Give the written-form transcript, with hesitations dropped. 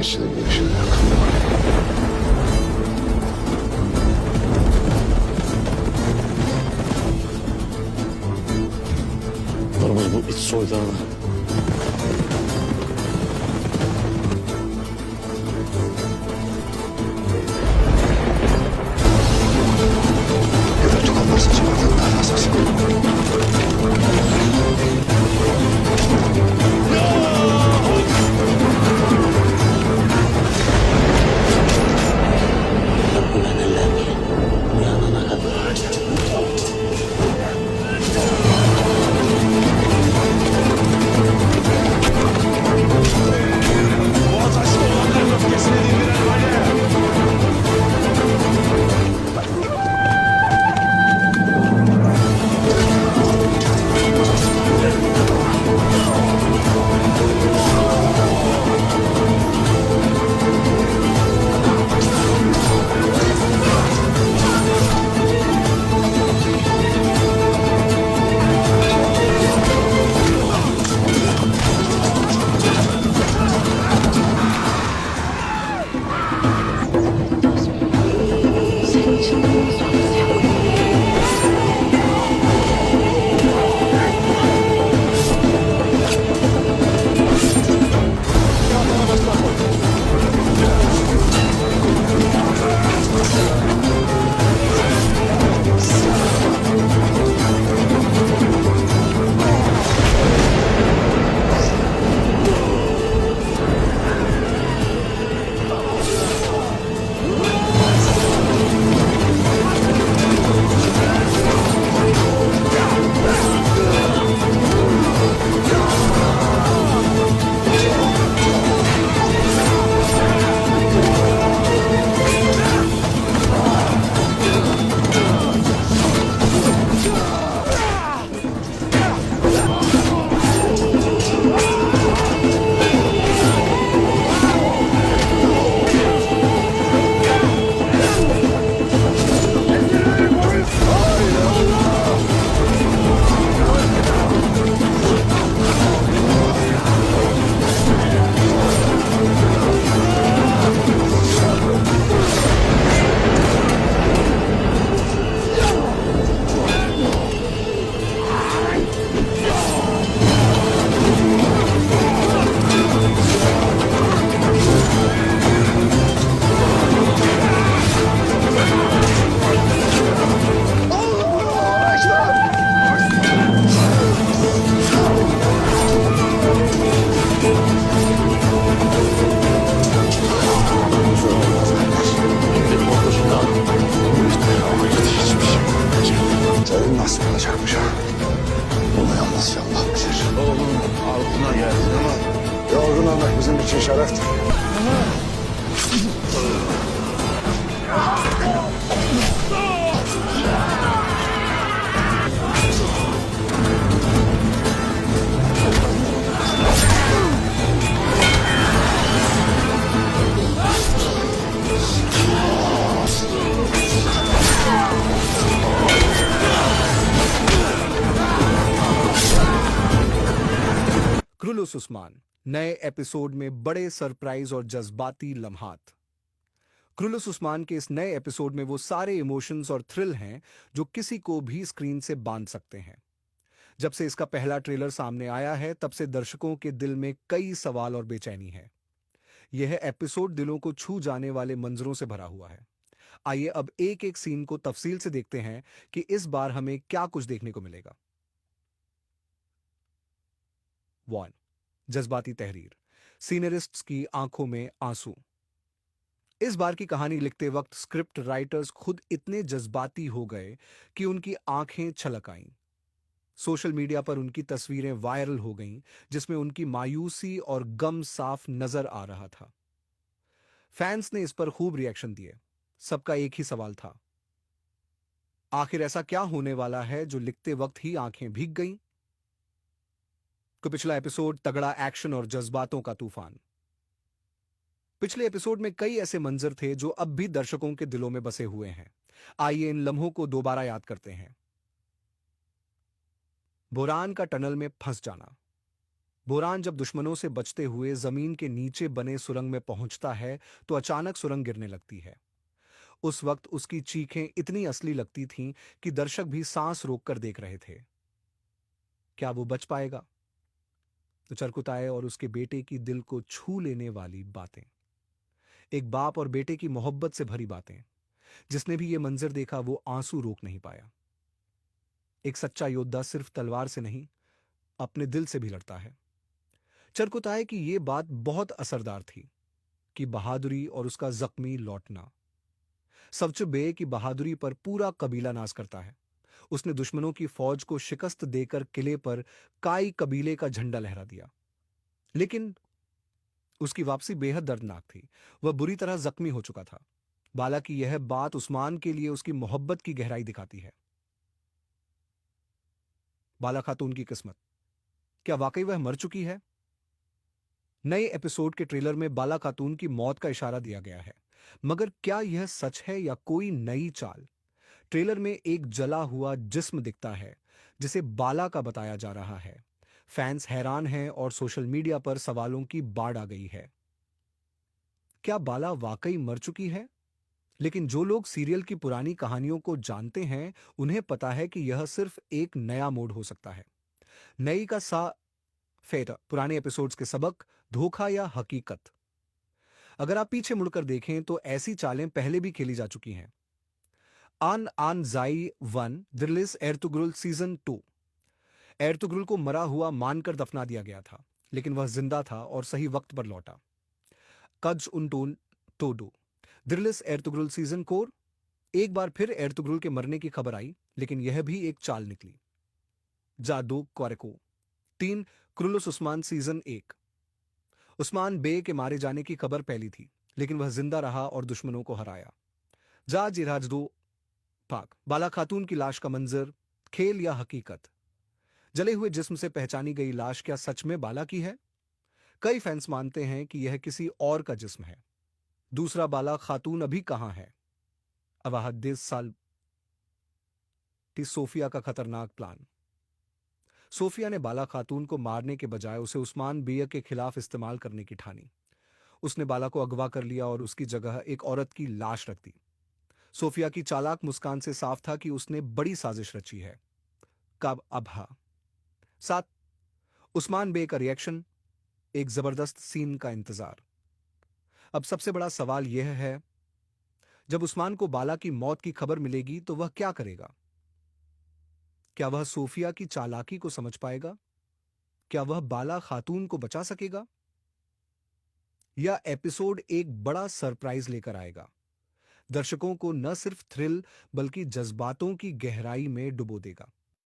geçici yaşayacak. Varımız bu iç soydağına. Öbür tukallarsa çıkartan daha fazlası. Güvenirler ki uyanana kadar. Senin nasıl olacakmış ha? Bunu yalnız Allah bilir. Oğlum altına gelsin ama Yorgun olmak bizim için şereftir. क्रुलोस Usman नए episode में बड़े surprise और जज्बाती लम्हात। क्रुलोस उस्मान के इस नए episode में वो सारे इमोशंस और थ्रिल हैं जो किसी को भी स्क्रीन से बांध सकते हैं। जब से इसका पहला ट्रेलर सामने आया है तब से दर्शकों के दिल में कई सवाल और बेचैनी है। यह एपिसोड दिलों को छू जाने वाले मंजरों से भरा हुआ है। आइए अब एक एक सीन को तफसील से देखते हैं कि इस बार हमें क्या कुछ देखने को मिलेगा। 1. जज्बाती तहरीर। सीनरिस्ट्स की आंखों में आंसू। इस बार की कहानी लिखते वक्त स्क्रिप्ट राइटर्स खुद इतने जज्बाती हो गए कि उनकी आंखें छलक आईं। सोशल मीडिया पर उनकी तस्वीरें वायरल हो गईं, जिसमें उनकी मायूसी और गम साफ नजर आ रहा था। फैंस ने इस पर खूब रिएक्शन दिए। सबका एक ही सवाल था, आखिर ऐसा क्या होने वाला है जो लिखते वक्त ही आंखें भीग गईं? को पिछला एपिसोड तगड़ा एक्शन और जज्बातों का तूफान। पिछले एपिसोड में कई ऐसे मंजर थे जो अब भी दर्शकों के दिलों में बसे हुए हैं। आइए इन लम्हों को दोबारा याद करते हैं। बोरान का टनल में फंस जाना, बोरान जब दुश्मनों से बचते हुए जमीन के नीचे बने सुरंग में पहुंचता है तो अचानक सुरंग गिरने लगती है। उस वक्त उसकी चीखें इतनी असली लगती थीं कि दर्शक भी सांस रोककर देख रहे थे। क्या वो बच पाएगा? तो चरकुताए और उसके बेटे की दिल को छू लेने वाली बातें, एक बाप और बेटे की मोहब्बत से भरी बातें। जिसने भी ये मंजर देखा वो आंसू रोक नहीं पाया। एक सच्चा योद्धा सिर्फ तलवार से नहीं, अपने दिल से भी लड़ता है। चरकुताए की ये बात बहुत असरदार थी कि बहादुरी और उसका जख्मी लौटना। सवच बे की बहादुरी पर पूरा कबीला नाज करता है। उसने दुश्मनों की फौज को शिकस्त देकर किले पर काई कबीले का झंडा लहरा दिया। लेकिन उसकी वापसी बेहद दर्दनाक थी। वह बुरी तरह जख्मी हो चुका था। बाला की यह बात उस्मान के लिए उसकी मोहब्बत की गहराई दिखाती है। बाला खातून की किस्मत, क्या वाकई वह मर चुकी है? नए एपिसोड के ट्रेलर में बाला खातून की मौत का इशारा दिया गया है, मगर क्या यह सच है या कोई नई चाल? ट्रेलर में एक जला हुआ जिस्म दिखता है जिसे बाला का बताया जा रहा है। फैंस हैरान हैं और सोशल मीडिया पर सवालों की बाढ़ आ गई है। क्या बाला वाकई मर चुकी है? लेकिन जो लोग सीरियल की पुरानी कहानियों को जानते हैं उन्हें पता है कि यह सिर्फ एक नया मोड हो सकता है। नई का सा फेट, पुराने एपिसोड्स के सबक, धोखा या हकीकत। अगर आप पीछे मुड़कर देखें तो ऐसी चालें पहले भी खेली जा चुकी हैं। आन आन जाई वन दिल्लिस एर्तुग्रुल सीजन 2। एर्तुग्रुल को मरा हुआ मानकर दफना दिया गया था, लेकिन वह जिंदा था और सही वक्त पर लौटा। कज उनटून टोडू दिल्लिस एर्तुग्रुल सीजन 4। एक बार फिर एर्तुग्रुल के मरने की खबर आई, लेकिन यह भी एक चाल निकली। जादू क्वारेको 3 क्रुलुस उस्मान सीजन 1। उस्मान बे के मारे जाने की खबर पहली थी, लेकिन वह जिंदा रहा और दुश्मनों को हराया। जा जिराज 2 पाक बाला खातून की लाश का मंजर, खेल या हकीकत? जले हुए जिस्म से पहचानी गई लाश क्या सच में बाला की है? कई फैंस मानते हैं कि यह किसी और का जिस्म है। दूसरा बाला खातून अभी कहां है? अवाहदिस साल सोफिया का खतरनाक प्लान। सोफिया ने बाला खातून को मारने के बजाय उसे उस्मान बेग के खिलाफ इस्तेमाल करने की ठानी। उसने बाला को अगवा कर लिया और उसकी जगह एक औरत की लाश रख दी। सोफिया की चालाक मुस्कान से साफ था कि उसने बड़ी साजिश रची है। कब अबहा 7 उस्मान बे का रिएक्शन, एक जबरदस्त सीन का इंतजार। अब सबसे बड़ा सवाल यह है, जब उस्मान को बाला की मौत की खबर मिलेगी तो वह क्या करेगा? क्या वह सोफिया की चालाकी को समझ पाएगा? क्या वह बाला खातून को बचा सकेगा? या एपिसोड एक बड़ा सरप्राइज लेकर आएगा, दर्शकों को न सिर्फ थ्रिल बल्कि जज्बातों की गहराई में डुबो देगा?